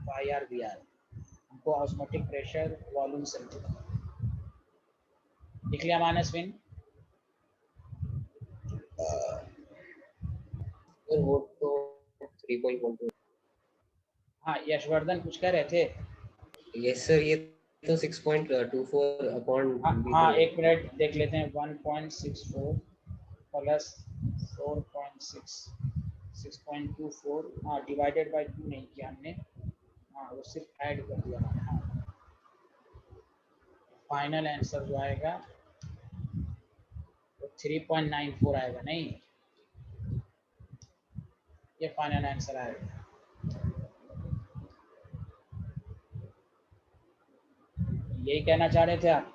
pi r br। हमको ऑस्मोटिक प्रेशर वॉल्यूम से लिख लिया माइनस विन? सर वो तो 3.12। हाँ यशवर्धन कुछ कह रहे थे? यस सर, ये तो 6.24 अपॉन हाँ एक मिनट देख लेते हैं। 1.64 प्लस 4.6 6.24। हाँ डिवाइडेड बाय 2 नहीं किया हमने, हाँ वो सिर्फ ऐड कर दिया मैंने। हाँ फाइनल आंसर जो आएगा वो 3.94 आएगा। नहीं, ये फाइनल आंसर आएगा। यही कहना चाह रहे थे आप?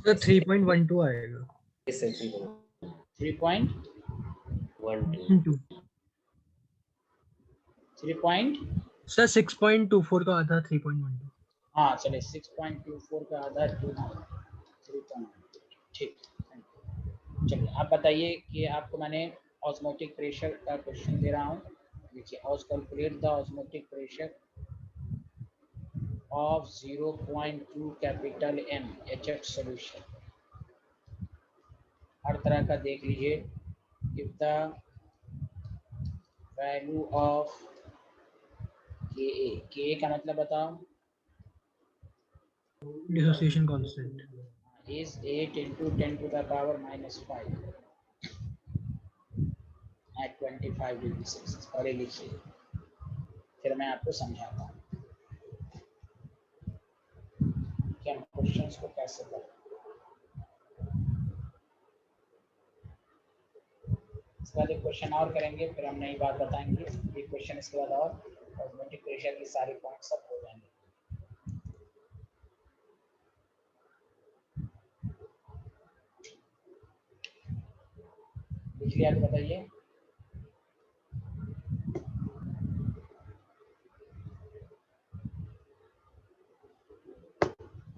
सर 3.12 आएगा। Yes sir. 3.12 सर 6.24 का आधा 3.12। हाँ चलिए 6.24 का आधा 3.12। ठीक, चलिए आप बताइए कि आपको मैंने ऑस्मोटिक प्रेशर का क्वेश्चन दे रहा हूँ। देखिए, calculate the osmotic pressure of 0.2 capital M HF solution। हर तरह का देख लीजिए। if the value of Ka का मतलब बताओ। Dissociation constant is 8 into 10 to the power minus 5 at 25 degree Celsius। पढ़े लिखिए, फिर मैं आपको समझाता हूँ कि हम क्वेश्चंस को कैसे करें। इसके बाद एक क्वेश्चन और करेंगे, फिर हम नई बात बताएंगे। एक क्वेश्चन इसके बाद और ऑस्मोटिक प्रेशर की सारे पॉइंट सब हो जाएंगे। लिख लिया तो बताइए।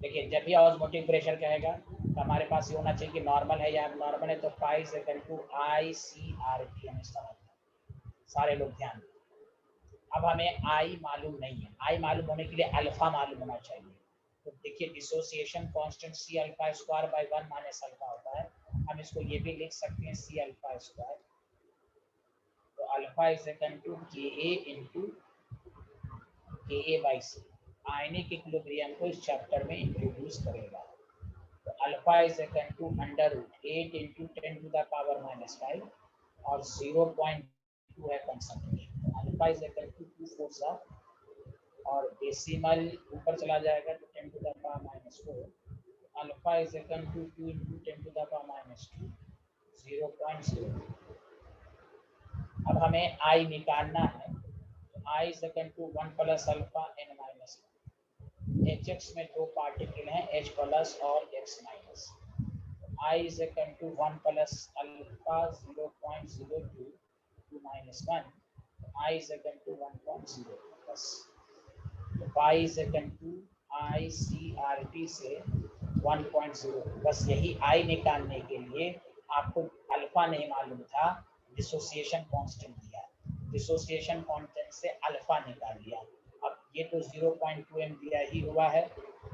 देखिए, जब भी ऑस्मोटिक प्रेशर कहेगा तो हमारे पास ये होना चाहिए कि नॉर्मल है या नॉर्मल है, तो पाई से to I C R T हम इसका मतलब। सारे लोग ध्यान दें। अब हमें आई मालूम नहीं है, आई मालूम होने के लिए अल्फा मालूम होना चाहिए। तो देखिए, dissociation constant C alpha square by 1 minus alpha होता है। हम इसको ये भी लिख सकते हैं सी अल्फा स्क्वायर। तो alpha is equal to K A into के ए बाई सी। आयनिक इक्विलिब्रियम को इस चैप्टर में इंट्रोड्यूस करेगा। तो alpha is equal to under root 8 into 10 to the power minus 5 और 0.2 है concentration. Alpha is equal to 2 4 और डेसिमल ऊपर चला जाएगा तो 10 to the power minus 4। Alpha is equal to 2 into 10 to the power minus 2 0.0। अब हमें आई निकालना है। तो I is equal to 1 plus alpha N minus. H x में दो पार्टिकल हैं, एच प्लस और X minus. I is equal to 1 plus alpha 0.02 2 minus 1। I is equal to 1.0 plus. तो pi is equal to I C R T से 1.0। बस यही आई निकालने के लिए आपको अल्फा नहीं मालूम था, डिसोसिएशन कांस्टेंट दिया। डिसोसिएशन कांस्टेंट से अल्फा निकाल लिया। अब ये तो 0.2 एम दिया ही हुआ है,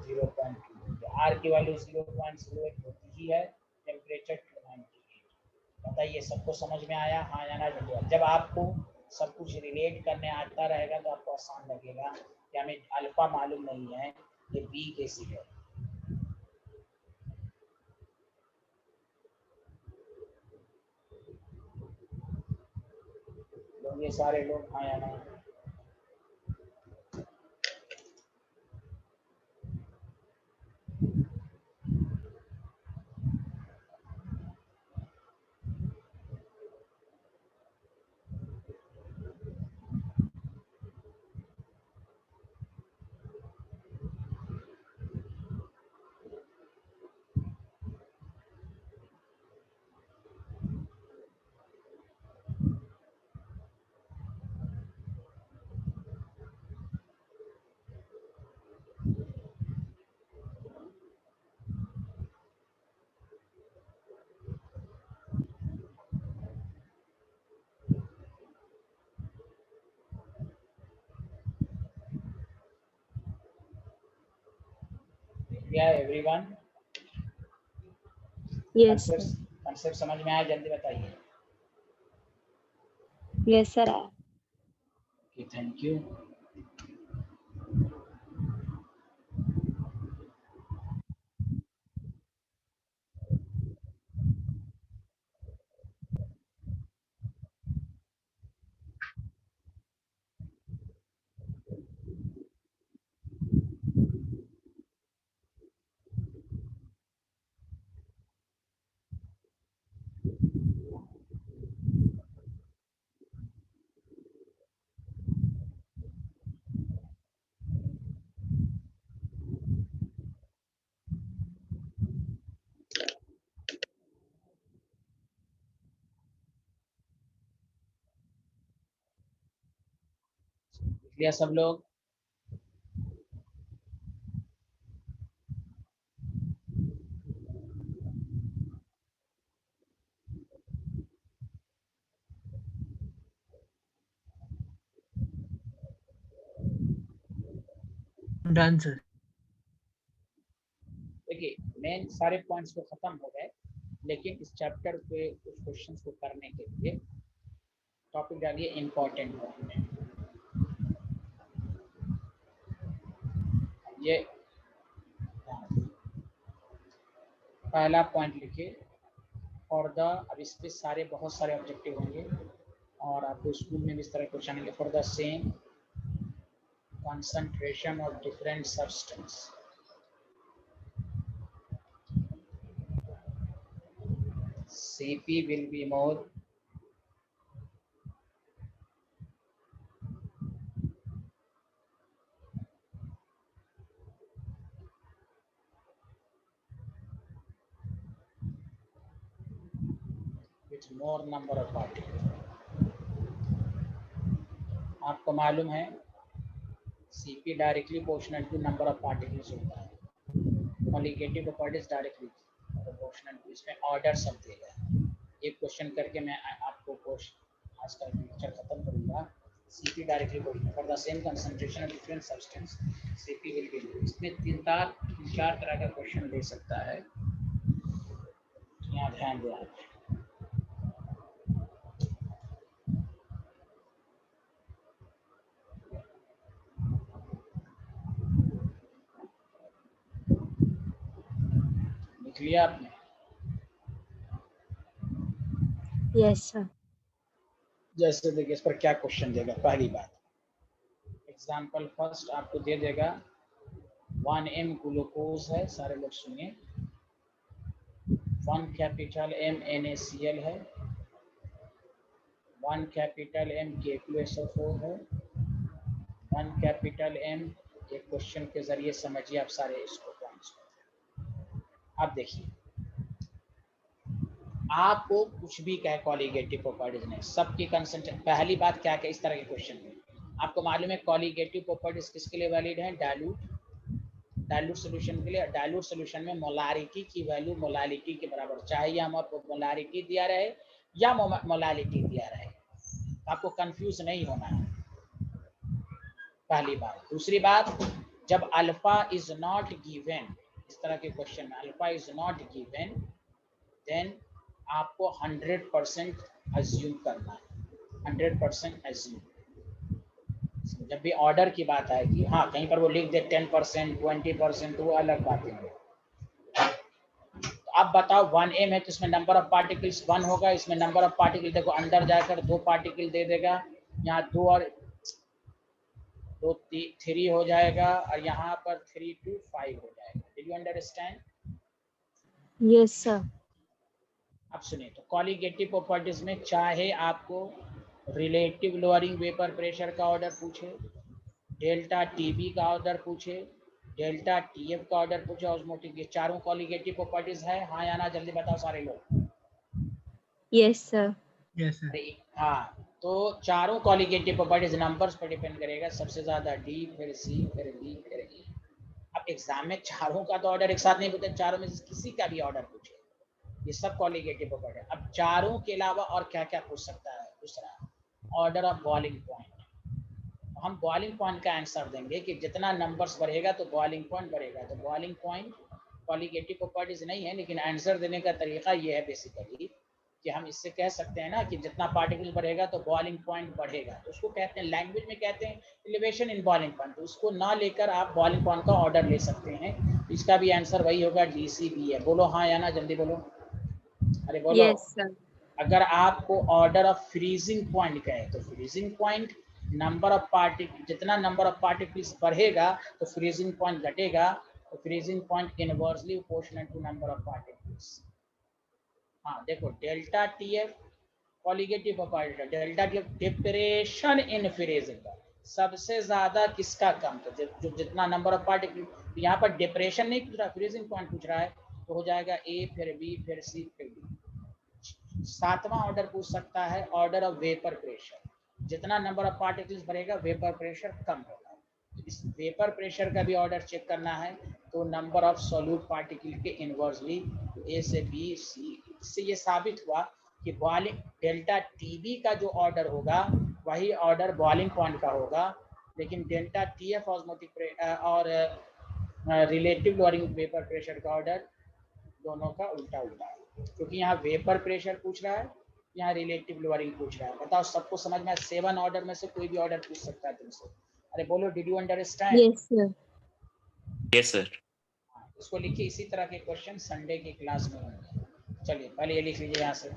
0.2। आर की वैल्यू 0.08 होती ही है। टेम्परेचर 298। बताइए, सबको समझ में आया? हाँ या ना? जब आपको सब कुछ रिलेट करने आता रहेगा तो आपको आसान लगेगा कि हमें अल्फा मालूम नहीं है, ये बी कैसी है। लोग, ये सारे लोग हाँ या ना? क्या एवरीवन? Yes, sir. कंसेप्ट समझ में आया? जल्दी बताइए। Yes, sir. Okay, thank you. लिया सब लोग? Done, sir. देखिए मेन सारे पॉइंट्स तो खत्म हो गए, लेकिन इस चैप्टर पे कुछ क्वेश्चंस को करने के लिए टॉपिक डालिए इम्पोर्टेंट पॉइंट। ये पहला पॉइंट लिखिए फॉर द, अब इस पे सारे बहुत सारे ऑब्जेक्टिव होंगे और आपको स्कूल में भी इस तरह क्वेश्चन आएंगे। For the same concentration of different substance, Cp will be more with more number of particles। आपको मालूम है Cp directly proportional to number of particles होता है, colligative properties directly proportional to, इसमें ऑर्डर सब देगा। एक क्वेश्चन करके मैं आपको आज का लेक्चर खत्म करूंगा। Cp directly proportional for the same concentration of different substance Cp will be, इसमें तीन चार तरह का क्वेश्चन दे सकता है, यहाँ ध्यान दें आप। लिख लिया आपने? Yes, sir. जैसे देखिए इस पर क्या क्वेश्चन देगा। पहली बात एग्जाम्पल फर्स्ट आपको दे देगा 1m ग्लूकोज है, सारे लोग सुनिए, 1 कैपिटल M NaCl है, 1 कैपिटल M K2SO4 है, 1 कैपिटल M, एक क्वेश्चन के जरिए समझिए आप सारे इसको पॉइंट्स। अब देखिए आपको कुछ भी कहे कॉलिगेटिव प्रॉपर्टीज नहीं, सबकी कंसेंट्रेशन। पहली बात क्या क्या इस तरह के क्वेश्चन में आपको मालूम है कॉलिगेटिव प्रॉपर्टीज किसके लिए वैलिड है? डाइल्यूट सॉल्यूशन के लिए। डाइल्यूट सॉल्यूशन में मोलारिटी की वैल्यू मोलालिटी के बराबर, चाहे या मोलारिटी दिया रहे या मोलालिटी दिया रहे, आपको कंफ्यूज नहीं होना है, पहली बात। दूसरी बात, जब अल्फा इज नॉट गिवन, इस तरह के क्वेश्चन में alpha is not given, then आपको 100% अज्यूम करना है, 100% अज्यूम। जब भी ऑर्डर की बात आएगी, हाँ कहीं पर वो लिख दे 10%, 20%, तो वो अलग बात है। तो अब बताओ 1m है तो इसमें नंबर ऑफ पार्टिकल्स 1 होगा, इसमें नंबर ऑफ पार्टिकल देखो अंदर जाकर 2 पार्टिकल दे देगा, यहाँ 2 और 2 3 हो जाएगा, और यहाँ पर 3 to 5 हो जाएगा। Did you understand? Yes, sir. अब सुनिए, तो कॉलिगेटिव प्रॉपर्टीज में चाहे आपको रिलेटिव लोअरिंग वेपर प्रेशर का ऑर्डर पूछे, डेल्टा टीबी का ऑर्डर पूछे, डेल्टा टीएफ का ऑर्डर पूछे, ऑस्मोटिक, ये चारों कॉलिगेटिव प्रॉपर्टीज है। हाँ या ना, जल्दी बताओ सारे लोग। Yes, sir. Yes, sir. हाँ, तो चारों कॉलिगेटिव प्रॉपर्टीज नंबर्स पर डिपेंड करेगा, सबसे ज्यादा डी, फिर सी, फिर डी, फिर ई। अब एग्जाम में चारों का तो ऑर्डर एक साथ नहीं पूछे, चारों में से किसी का भी ऑर्डर पूछे, ये सब कॉलिगेटिव प्रॉपर्टी। अब चारों के अलावा और क्या क्या पूछ सकता है? दूसरा, ऑर्डर ऑफ बॉइलिंग पॉइंट। हम बॉइलिंग पॉइंट का आंसर देंगे कि जितना नंबर्स बढ़ेगा तो बॉइलिंग पॉइंट बढ़ेगा। तो बॉइलिंग पॉइंट कॉलिगेटिव प्रॉपर्टीज नहीं है, लेकिन आंसर देने का तरीका ये है बेसिकली कि हम इससे कह सकते हैं ना कि जितना पार्टिकल बढ़ेगा तो बॉइलिंग पॉइंट बढ़ेगा। तो उसको कहते हैं, लैंग्वेज में कहते हैं एलिवेशन इन बॉइलिंग पॉइंट। तो उसको ना लेकर आप बॉइलिंग पॉइंट का ऑर्डर ले सकते हैं। इसका भी आंसर वही होगा, DCB है। बोलो हाँ या ना, जल्दी बोलो, अरे बोलो। Yes, sir. अगर आपको ऑर्डर ऑफ फ्रीजिंग पॉइंट कहे तो freezing point number of particle, जितना नंबर ऑफ पार्टिकल्स बढ़ेगा तो फ्रीजिंग पॉइंट घटेगा। तो freezing point inversely proportional to number of particles. हाँ देखो, delta TF colligative property, delta TF depression in freezing, सबसे ज्यादा किसका कम? तो जो जितना नंबर ऑफ पार्टिकल, यहाँ पर डिप्रेशन नहीं पूछ रहा, फ्रीजिंग पॉइंट पूछ रहा है, तो हो जाएगा A, फिर B, फिर C, फिर D। 7वां ऑर्डर पूछ सकता है, ऑर्डर ऑफ वेपर प्रेशर। जितना नंबर ऑफ पार्टिकल्स बढ़ेगा वेपर प्रेशर कम होगा। इस वेपर प्रेशर का भी ऑर्डर चेक करना है, तो नंबर ऑफ सॉल्यूट पार्टिकल के इनवर्सली A से B, C। इससे ये साबित हुआ कि बॉइलिंग डेल्टा टीबी का जो ऑर्डर होगा वही ऑर्डर बॉइलिंग पॉइंट का होगा, लेकिन डेल्टा TF ऑस्मोटिक और रिलेटिव लोअरिंग वेपर प्रेशर का ऑर्डर दोनों का उल्टा उल्टा है, क्योंकि यहाँ वेपर प्रेशर पूछ रहा है, यहाँ रिलेटिव लोअरिंग पूछ रहा है। बताओ सबको समझ में? 7 ऑर्डर में से कोई भी ऑर्डर पूछ सकता है तुमसे। अरे बोलो, did you understand? Yes, sir. Yes, sir. इसको लिखिए, इसी तरह के क्वेश्चन संडे की क्लास में होंगे। चलिए पहले ये लिख लीजिए यहाँ से।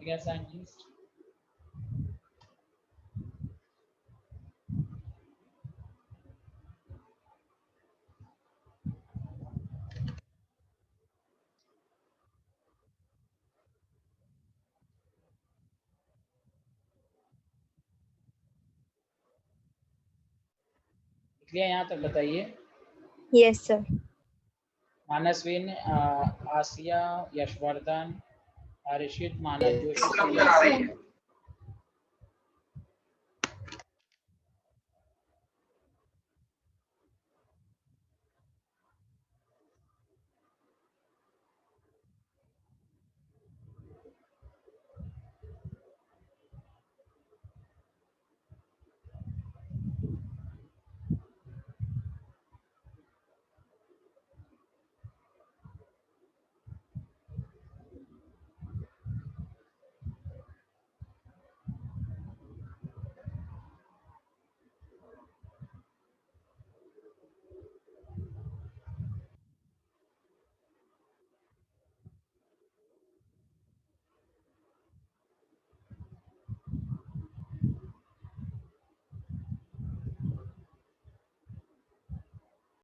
साइंटिस्ट लिया यहाँ तक बताइए। Yes, sir. मानसविन, आसिया, यशवर्धन, हर्षित, मानस जोशी,